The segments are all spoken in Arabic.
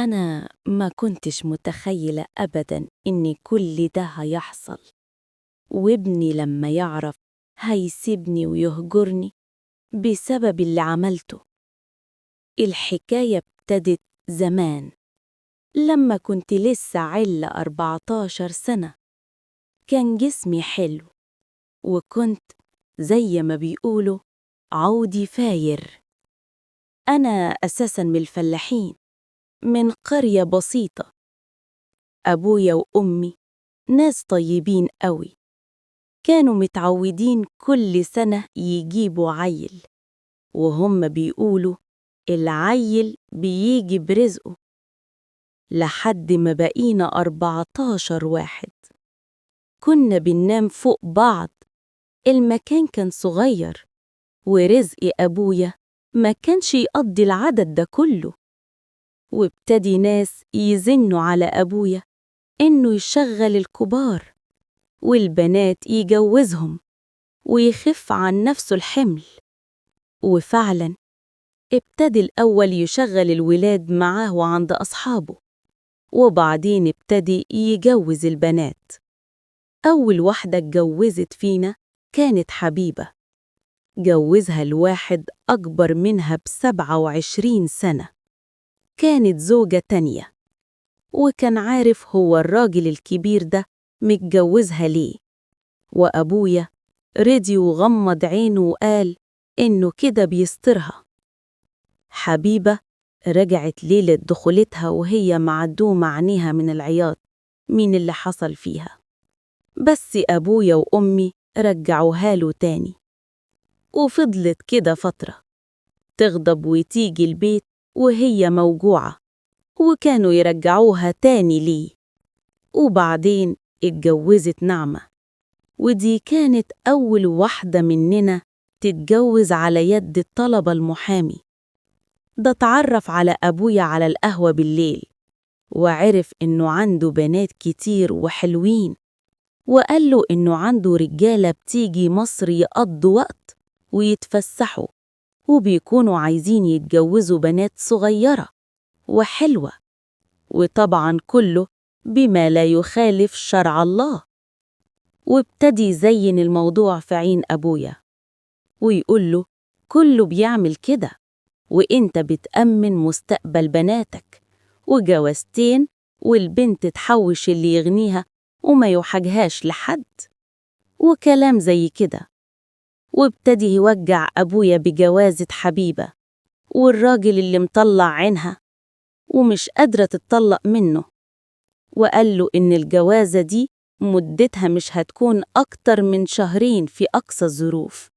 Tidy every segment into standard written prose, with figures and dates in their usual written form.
أنا ما كنتش متخيلة أبداً إن كل ده هيحصل، وابني لما يعرف هيسيبني ويهجرني بسبب اللي عملته. الحكاية ابتدت زمان لما كنت لسه علة 14 سنة. كان جسمي حلو وكنت زي ما بيقولوا عودي فاير. أنا أساساً من الفلاحين، من قرية بسيطة. أبويا وأمي ناس طيبين قوي، كانوا متعودين كل سنة يجيبوا عيل، وهم بيقولوا العيل بيجي برزقه. لحد ما بقينا 14 واحد، كنا بننام فوق بعض. المكان كان صغير، ورزق أبويا ما كانش يقضي العدد ده كله. وابتدي ناس يزنوا على أبويا إنه يشغل الكبار والبنات يجوزهم ويخف عن نفسه الحمل. وفعلا ابتدي الأول يشغل الولاد معاه عند أصحابه، وبعدين ابتدي يجوز البنات. أول واحدة اتجوزت فينا كانت حبيبة، جوزها الواحد أكبر منها ب27 سنة. كانت زوجة تانية، وكان عارف هو الراجل الكبير ده متجوزها ليه، وأبويا رضي وغمض عينه وقال إنه كده بيسترها. حبيبة رجعت ليلة دخولتها وهي معدومة عينيها من العياط من اللي حصل فيها، بس أبويا وأمي رجعوها له تاني. وفضلت كده فترة، تغضب وتيجي البيت وهي موجوعة، وكانوا يرجعوها تاني ليه. وبعدين اتجوزت نعمة، ودي كانت أول واحدة مننا تتجوز على يد الطلبة المحامي ده. اتعرف على أبويا على القهوة بالليل، وعرف إنه عنده بنات كتير وحلوين، وقال له إنه عنده رجالة بتيجي مصر يقضوا وقت ويتفسحوا، وبيكونوا عايزين يتجوزوا بنات صغيرة وحلوة، وطبعا كله بما لا يخالف شرع الله. وابتدي يزين الموضوع في عين أبويا ويقول له كله بيعمل كده، وإنت بتأمن مستقبل بناتك، وجوازتين والبنت تحوش اللي يغنيها وما يحاجهاش لحد، وكلام زي كده. وابتدي يوجع أبويا بجوازة حبيبة والراجل اللي مطلع عينها ومش قادرة تتطلق منه، وقال له إن الجوازة دي مدتها مش هتكون أكتر من شهرين في أقصى الظروف،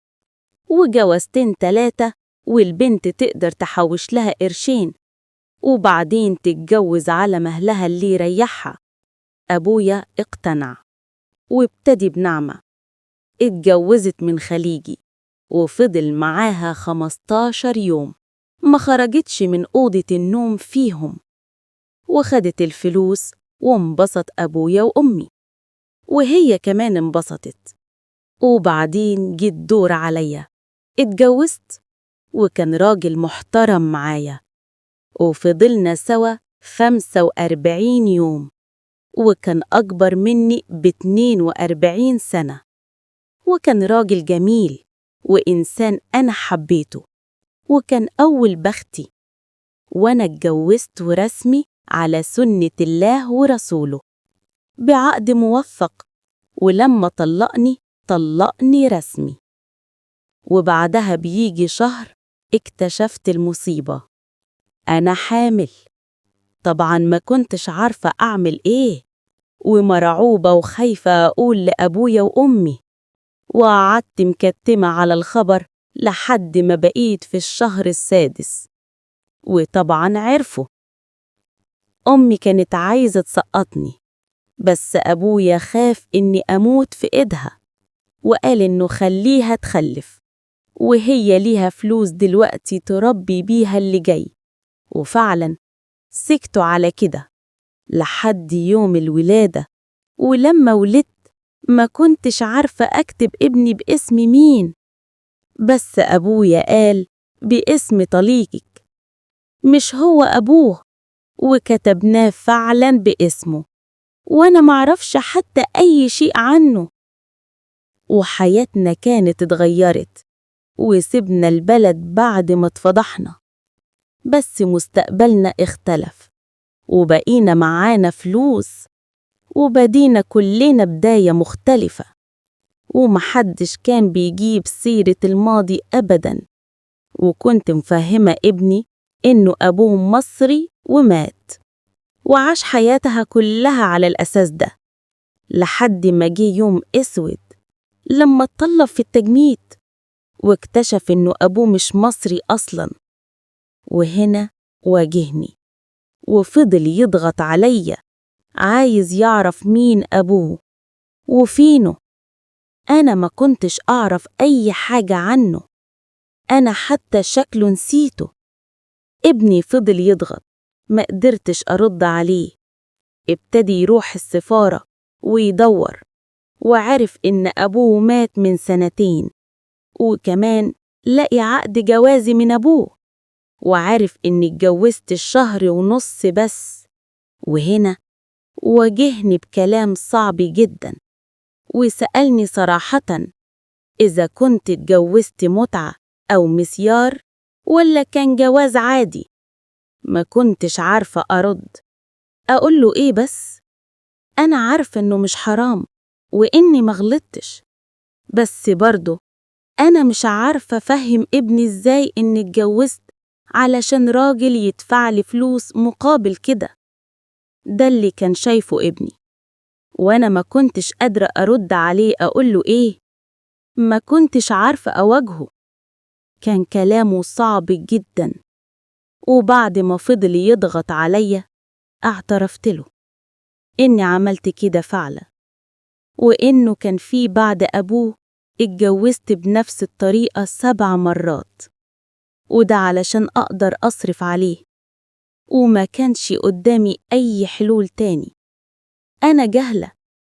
وجوازتين 3 والبنت تقدر تحوش لها قرشين وبعدين تتجوز على مهلها اللي يريحها. أبويا اقتنع وابتدي بنعمة. اتجوزت من خليجي وفضل معاها 15 يوم، ما خرجتش من أوضة النوم فيهم، وخدت الفلوس وانبسط أبويا وأمي، وهي كمان انبسطت. وبعدين جه الدور عليا، اتجوزت وكان راجل محترم معايا، وفضلنا سوا 45 يوم، وكان أكبر مني ب42 سنة، وكان راجل جميل وإنسان أنا حبيته، وكان أول بختي. وأنا اتجوزت رسمي على سنة الله ورسوله بعقد موثق، ولما طلقني رسمي. وبعدها بيجي شهر اكتشفت المصيبة، أنا حامل. طبعا ما كنتش عارفة أعمل إيه، ومرعوبة وخايفة أقول لأبويا وأمي، وقعدت مكتمة على الخبر لحد ما بقيت في الشهر السادس، وطبعا عرفوا. أمي كانت عايزة تسقطني، بس أبويا خاف إني أموت في إيدها، وقال إنه خليها تخلف، وهي ليها فلوس دلوقتي تربي بيها اللي جاي. وفعلا سكتوا على كده لحد يوم الولادة. ولما ولدت ما كنتش عارفة أكتب ابني باسم مين، بس أبويا قال باسم طليقك، مش هو أبوه. وكتبناه فعلا باسمه، وأنا معرفش حتى أي شيء عنه. وحياتنا كانت اتغيرت، وسبنا البلد بعد ما اتفضحنا، بس مستقبلنا اختلف، وبقينا معانا فلوس، وبدينا كلنا بداية مختلفة، ومحدش كان بيجيب سيرة الماضي أبدا. وكنت مفهمة ابني إنه أبوه مصري ومات، وعاش حياتها كلها على الأساس ده، لحد ما جه يوم أسود لما اتطلب في التجميد واكتشف إنه أبوه مش مصري أصلا. وهنا واجهني وفضل يضغط عليا، عايز يعرف مين أبوه وفينه. أنا ما كنتش أعرف أي حاجة عنه، أنا حتى شكله نسيته. ابني فضل يضغط، ما قدرتش أرد عليه. ابتدي يروح السفارة ويدور، وعرف إن أبوه مات من 2 سنين، وكمان لقي عقد جوازي من أبوه، وعرف إني اتجوزت 1.5 شهر بس. وهنا واجهني بكلام صعب جدا، وسألني صراحة إذا كنت اتجوزت متعة أو مسيار ولا كان جواز عادي. ما كنتش عارفة أرد، أقول له إيه؟ بس أنا عارفة إنه مش حرام وإني مغلطتش، بس برضه أنا مش عارفة أفهم ابني إزاي إني اتجوزت علشان راجل يدفع لي فلوس مقابل كده. ده اللي كان شايفه ابني، وأنا ما كنتش قادرة أرد عليه أقول له إيه. ما كنتش عارفة أواجهه، كان كلامه صعب جدا. وبعد ما فضل يضغط عليا اعترفت له إني عملت كده فعلا، وإنه كان في بعد أبوه اتجوزت بنفس الطريقة 7 مرات، وده علشان أقدر أصرف عليه، وما كانش قدامي أي حلول تاني. أنا جهلة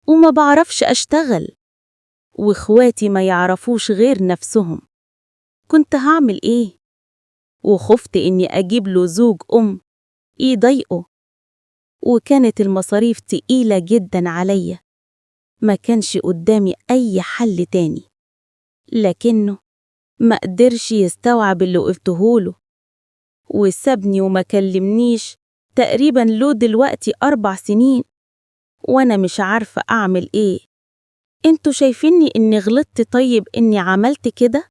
وما بعرفش أشتغل، وإخواتي ما يعرفوش غير نفسهم. كنت هعمل إيه؟ وخفت إني أجيب له زوج يضايقه، وكانت المصاريف تقيلة جدا عليا. ما كانش قدامي أي حل تاني، لكنه ما قدرش يستوعب اللي قلتهوله، وسابني وما كلمنيش تقريبا له دلوقتي 4 سنين، وأنا مش عارفة أعمل إيه. انتوا شايفيني إني غلطت؟ طيب إني عملت كده؟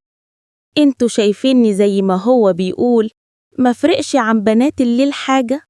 انتوا شايفيني زي ما هو بيقول ما فرقش عن بنات الليل حاجة؟